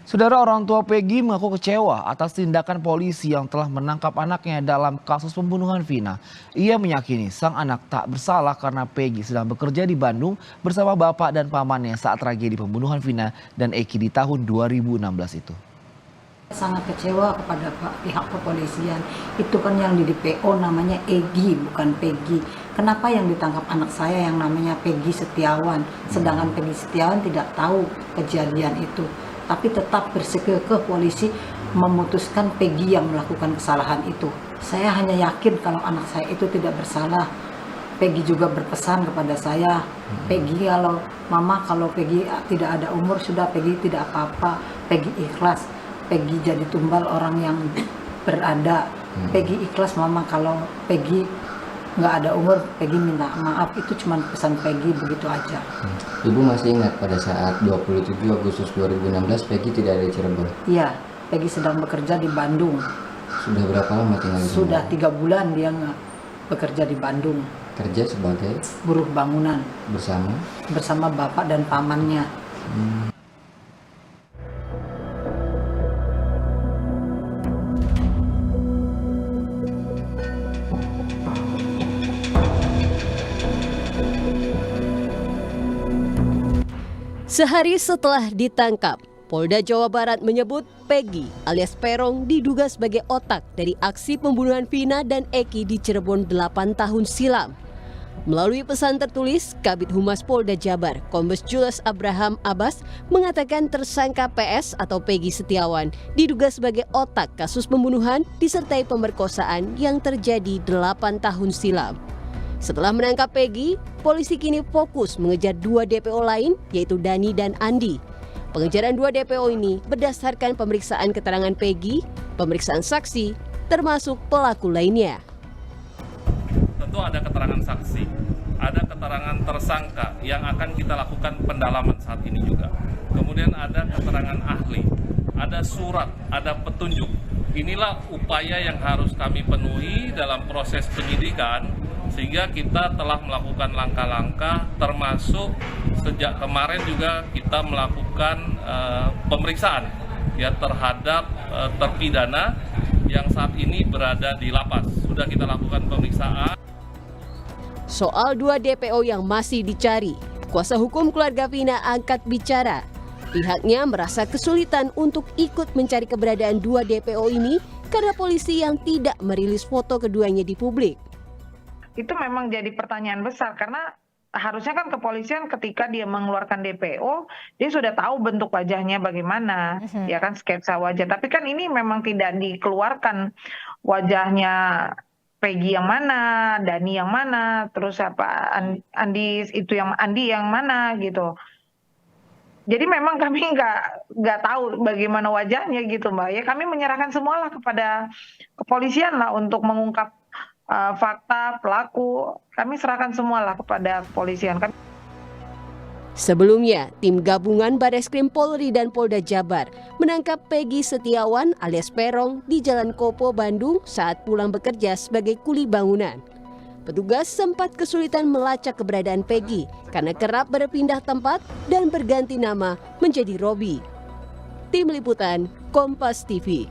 Saudara, orang tua Peggy mengaku kecewa atas tindakan polisi yang telah menangkap anaknya dalam kasus pembunuhan Vina. Ia meyakini sang anak tak bersalah karena Peggy sedang bekerja di Bandung bersama bapak dan pamannya saat tragedi pembunuhan Vina dan Eki di tahun 2016 itu. Sangat kecewa kepada pihak kepolisian. Itu kan yang di DPO namanya Egi, bukan Peggy. Kenapa yang ditangkap anak saya yang namanya Peggy Setiawan, sedangkan Peggy Setiawan tidak tahu kejadian itu. Tapi tetap bersekekeh polisi memutuskan Peggy yang melakukan kesalahan itu. Saya hanya yakin kalau anak saya itu tidak bersalah. Peggy juga berpesan kepada saya, Peggy kalau Peggy tidak ada umur sudah, Peggy tidak apa-apa, Peggy ikhlas. Peggy jadi tumbal orang yang berada. Peggy ikhlas mama kalau Peggy nggak ada umur, Peggy minta maaf. Itu cuma pesan Peggy, begitu aja. Ibu masih ingat pada saat 27 Agustus 2016 Peggy tidak ada di Cirebon? Iya, Peggy sedang bekerja di Bandung. Sudah berapa lama tinggal di Bandung? Sudah 3 bulan dia bekerja di Bandung. Kerja sebagai buruh bangunan bersama bapak dan pamannya. Sehari setelah ditangkap, Polda Jawa Barat menyebut Peggy alias Peron diduga sebagai otak dari aksi pembunuhan Vina dan Eki di Cirebon 8 tahun silam. Melalui pesan tertulis, Kabid Humas Polda Jabar, Kombes Jules Abraham Abbas, mengatakan tersangka PS atau Peggy Setiawan diduga sebagai otak kasus pembunuhan disertai pemerkosaan yang terjadi 8 tahun silam. Setelah menangkap Peggy, polisi kini fokus mengejar 2 DPO lain, yaitu Dani dan Andi. Pengejaran 2 DPO ini berdasarkan pemeriksaan keterangan Peggy, pemeriksaan saksi, termasuk pelaku lainnya. Tentu ada keterangan saksi, ada keterangan tersangka yang akan kita lakukan pendalaman saat ini juga. Kemudian ada keterangan ahli, ada surat, ada petunjuk. Inilah upaya yang harus kami penuhi dalam proses penyidikan, sehingga kita telah melakukan langkah-langkah, termasuk sejak kemarin juga kita melakukan pemeriksaan ya terhadap terpidana yang saat ini berada di lapas. Sudah kita lakukan pemeriksaan. Soal 2 DPO yang masih dicari, kuasa hukum keluarga Vina angkat bicara. Pihaknya merasa kesulitan untuk ikut mencari keberadaan 2 DPO ini karena polisi yang tidak merilis foto keduanya di publik. Itu memang jadi pertanyaan besar karena harusnya kan kepolisian ketika dia mengeluarkan DPO dia sudah tahu bentuk wajahnya bagaimana, ya kan, sketsa wajah. Tapi kan ini memang tidak dikeluarkan wajahnya Peggy yang mana, Dani yang mana, terus Andi itu yang Andi yang mana gitu. Jadi memang kami nggak tahu bagaimana wajahnya gitu, Mbak. Ya kami menyerahkan semualah kepada kepolisian lah untuk mengungkap fakta pelaku. Kami serahkan semualah kepada kepolisian. Sebelumnya, tim gabungan Bareskrim Polri dan Polda Jabar menangkap Peggy Setiawan alias Peron di Jalan Kopo, Bandung saat pulang bekerja sebagai kuli bangunan. Petugas sempat kesulitan melacak keberadaan Peggy karena kerap berpindah tempat dan berganti nama menjadi Robi. Tim Liputan, Kompas TV.